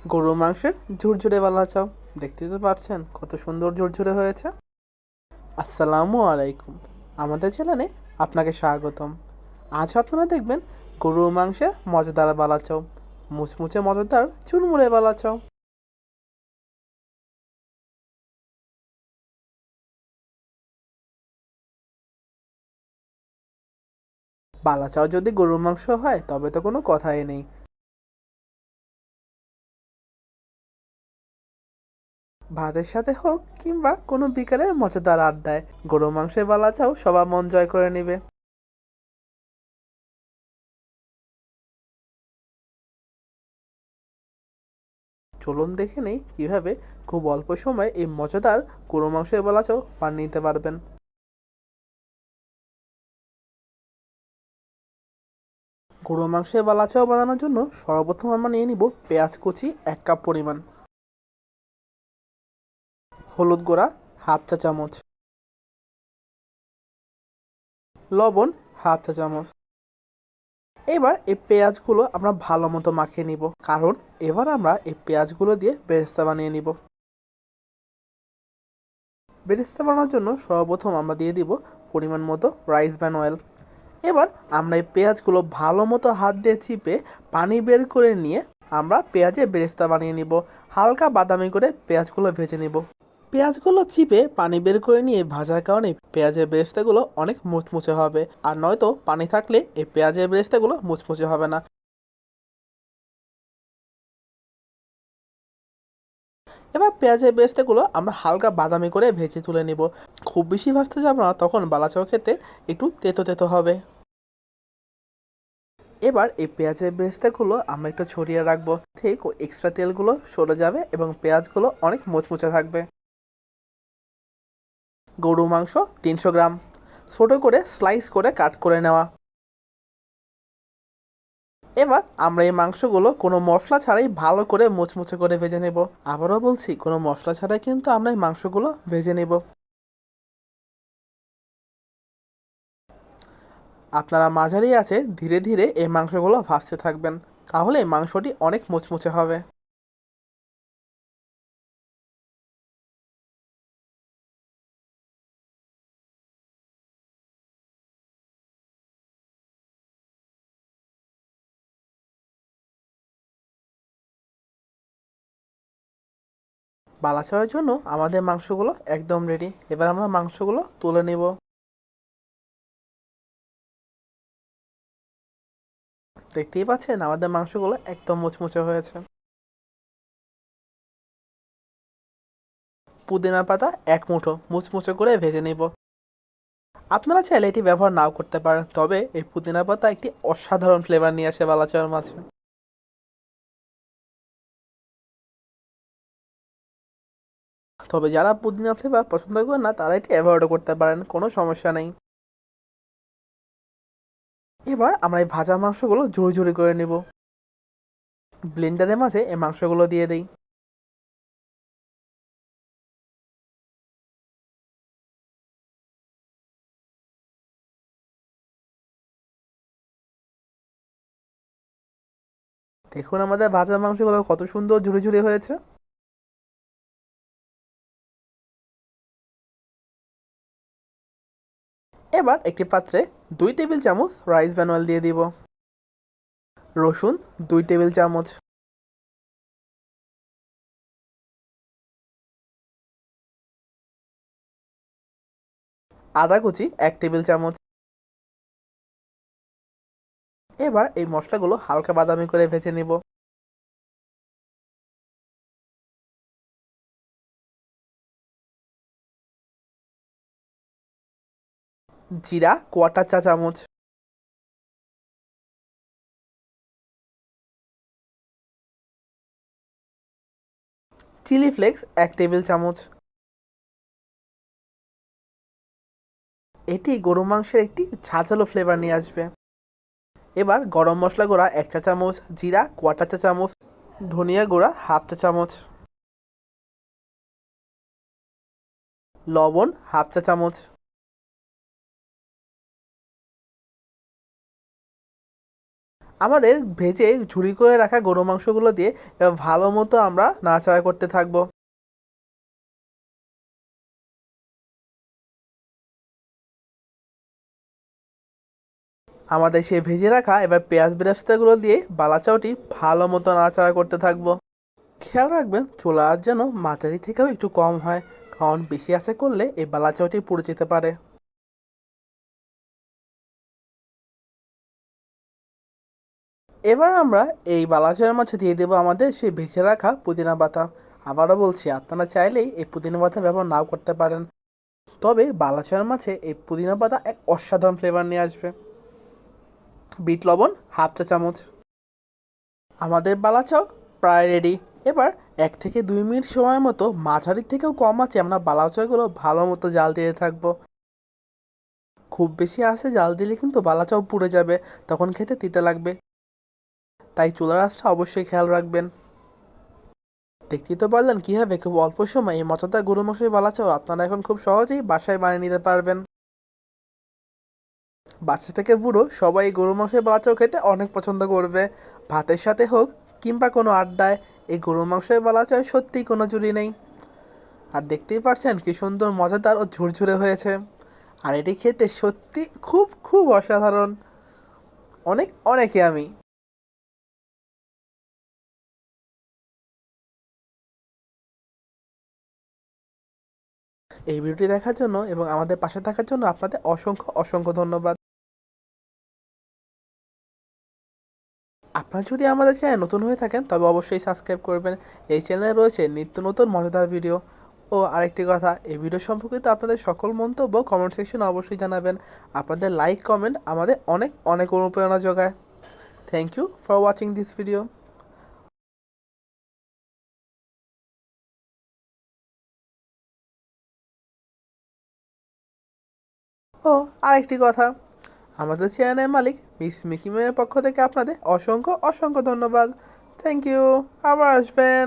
গরুর মাংসের ঝুরঝুরে বালা চাও। দেখতেই তো পারছেন কত সুন্দর ঝুরঝুরে হয়েছে। আসসালামু আলাইকুম। আমাদের চ্যানেলে আপনাকে স্বাগতম। আজ আপনারা দেখবেন গরুর মাংসের মজাদার বালা চাও, মুচমুচে মজাদার চুরমুরে বালা চাও। বালা চাও যদি গরুর মাংস হয় তবে তো কোনো কথাই নেই। ভাতের সাথে হোক কিংবা কোনো বিকালের মজাদার আড্ডায় গরুর মাংসের বালা চাও সবার মন জয় করে নেবে। চলুন দেখে নেই কিভাবে খুব অল্প সময়ে এই মজাদার গরু মাংসের বালা চাও বানিয়ে নিতে পারবেন। গরু মাংসের বালাচাও বানানোর জন্য সর্বপ্রথম আমরা নিয়ে নিব পেঁয়াজ কুচি 1 কাপ পরিমাণ, হলুদ গুঁড়া হাফ চা চামচ, লবণ হাফ চা চামচ। এবার এই পেঁয়াজগুলো আমরা ভালো মতো মাখিয়ে নিব, কারণ এবার আমরা এই পেঁয়াজগুলো দিয়ে বেরেস্তা বানিয়ে নিব। বেরেস্তা বানানোর জন্য সর্বপ্রথম আমরা দিয়ে দিব পরিমাণ মতো রাইস ব্র্যান অয়েল। এবার আমরা এই পেঁয়াজগুলো ভালো মতো হাত দিয়ে চিপে পানি বের করে নিয়ে আমরা পেঁয়াজের বেরেস্তা বানিয়ে নিব। হালকা বাদামি করে পেঁয়াজগুলো ভেজে নিব। পেঁয়াজগুলো চিপে পানি বের করে নিয়ে ভাজার কারণে পেঁয়াজের বেরেস্তাগুলো অনেক মুচমুচে হবে, আর নয়তো পানি থাকলে এই পেঁয়াজের বেরেস্তাগুলো মুচমুচে হবে না। এবার পেঁয়াজের বেরেস্তাগুলো আমরা হালকা বাদামি করে ভেজে তুলে নিব। খুব বেশি ভাজতে যাব না, তখন বালাচাও খেতে একটু তেতো তেতো হবে। এবার এই পেঁয়াজের বেরেস্তাগুলো আমরা একটু ছড়িয়ে রাখবো, ঠিক এক্সট্রা তেলগুলো সরে যাবে এবং পেঁয়াজগুলো অনেক মুচমুচে থাকবে। গরু মাংস 300 গ্রাম, ছোটো করে স্লাইস করে কাট করে নেওয়া। এবার আমরা এই মাংসগুলো কোনো মশলা ছাড়াই ভালো করে মুচমুচে করে ভেজে নেব। আবারও বলছি, কোনো মশলা ছাড়াই কিন্তু আমরা এই মাংসগুলো ভেজে নেব। আপনারা মাঝারি আছে ধীরে ধীরে এই মাংসগুলো ভাজতে থাকবেন, তাহলে মাংসটি অনেক মুচমুচে হবে। বালাচাওয়ার জন্য আমাদের মাংসগুলো একদম রেডি। এবার আমরা মাংসগুলো তুলে নেব। দেখতেই পাচ্ছেন আমাদের মাংসগুলো একদম মুচমুচে হয়েছে। পুদিনা পাতা 1 মুঠো মুচমুচে করে ভেজে নেব। আপনারা চাইলে এটি ব্যবহার নাও করতে পারেন, তবে এই পুদিনা পাতা একটি অসাধারণ ফ্লেভার নিয়ে আসে বালাচাওয়ার মাঝে। তবে যারা পুদিনা ফ্লেভার পছন্দ করেন না তারা এটি অ্যাভয়েডও করতে পারেন, কোনো সমস্যা নেই। এবার আমরা এই ভাজা মাংসগুলো ঝুড়ি ঝুড়ি করে নেব। ব্লেন্ডারের মাঝে এই মাংসগুলো দিয়ে দেই। দেখুন আমাদের ভাজা মাংসগুলো কত সুন্দর ঝুড়ি ঝুড়ি হয়েছে। এবার একটি পাত্রে 2 টেবিল চামচ রাইস ব্র্যান অয়েল দিয়ে দিব। রসুন 2 টেবিল চামচ, আদা কুচি 1 টেবিল চামচ। এবার এই মশলাগুলো হালকা বাদামি করে ভেজে নিব। জিরা 1/4 চা চামচ, চিলি ফ্লেক্স 1 টেবিল চামচ। এটি গরু মাংসের একটি ঝাঁঝালো ফ্লেভার নিয়ে আসবে। এবার গরম মশলা গুঁড়া 1 চা চামচ, জিরা 1/4 চা চামচ, ধনিয়া গুঁড়া হাফ 1 চা চামচ, লবণ হাফ 1 চা চামচ। আমাদের ভেজে ঝুরি করে রাখা গরু মাংসগুলো দিয়ে এবার ভালো মতো আমরা নাড়াচাড়া করতে থাকবো। আমাদের সেই ভেজে রাখা এবার পেঁয়াজ বেরেস্তাগুলো দিয়ে বালাচাওটি ভালো মতো নাড়াচাড়া করতে থাকবো। খেয়াল রাখবেন চুলা আঁচ যেন মাঝারি থেকেও একটু কম হয়, কারণ বেশি আঁচে করলে এই বালাচাওটি পুড়ে যেতে পারে। এবার আমরা এই বালাচাওয়ের মাঝে দিয়ে দেবো আমাদের সেই ভেজে রাখা পুদিনা পাতা। আবারও বলছি, আপনারা চাইলেই এই পুদিনা পাতা ব্যবহার নাও করতে পারেন, তবে বালাচাওয়ের মাঝে এই পুদিনা পাতা এক অসাধারণ ফ্লেভার নিয়ে আসবে। বিট লবণ হাফ চা চামচ। আমাদের বালাচাও প্রায় রেডি। এবার 1 থেকে 2 মিনিট সময় মতো মাঝারির থেকেও কম আছে আমরা বালাচাওগুলো ভালো মতো জাল দিয়ে থাকবো। খুব বেশি আসে জাল দিলে কিন্তু বালাচাও পুড়ে যাবে, তখন খেতে তিতে লাগবে, তাই চুলার আঁচটা অবশ্যই খেয়াল রাখবেন। দেখতেই তো পারলেন কীভাবে খুব অল্প সময় এই মজাদার গরু মাংসের বালাচাও আপনারা এখন খুব সহজেই বাসায় বানিয়ে নিতে পারবেন। বাচ্চা থেকে বুড়ো সবাই এই গরু মাংসের বালাচাও খেতে অনেক পছন্দ করবে। ভাতের সাথে হোক কিংবা কোনো আড্ডায় এই গরু মাংসের বালাচাও সত্যিই কোনো জুড়ি নেই। আর দেখতেই পাচ্ছেন কি সুন্দর মজাদার ও ঝুরঝুরে হয়েছে। আর এটি খেতে সত্যি খুব খুব অসাধারণ, অনেক অনেকে আমি। এই ভিডিওটি দেখার জন্য এবং আমাদের পাশে থাকার জন্য আপনাদের অসংখ্য অসংখ্য ধন্যবাদ। আপনারা যদি আমাদের চ্যানেল নতুন হয়ে থাকেন তবে অবশ্যই সাবস্ক্রাইব করবেন। এই চ্যানেলে রয়েছে নিত্য নতুন মজাদার ভিডিও। ও আরেকটি কথা, এই ভিডিও সম্পর্কিত আপনাদের সকল মন্তব্য কমেন্ট সেকশনে অবশ্যই জানাবেন। আপনাদের লাইক কমেন্ট আমাদের অনেক অনেক অনুপ্রেরণা যোগায়। Thank you for watching this video. ও আরেকটি কথা, আমাদের চ্যানেলের মালিক মিস মিকি মেয়ের পক্ষ থেকে আপনাদের অসংখ্য অসংখ্য ধন্যবাদ। থ্যাংক ইউ, আবার আসবেন।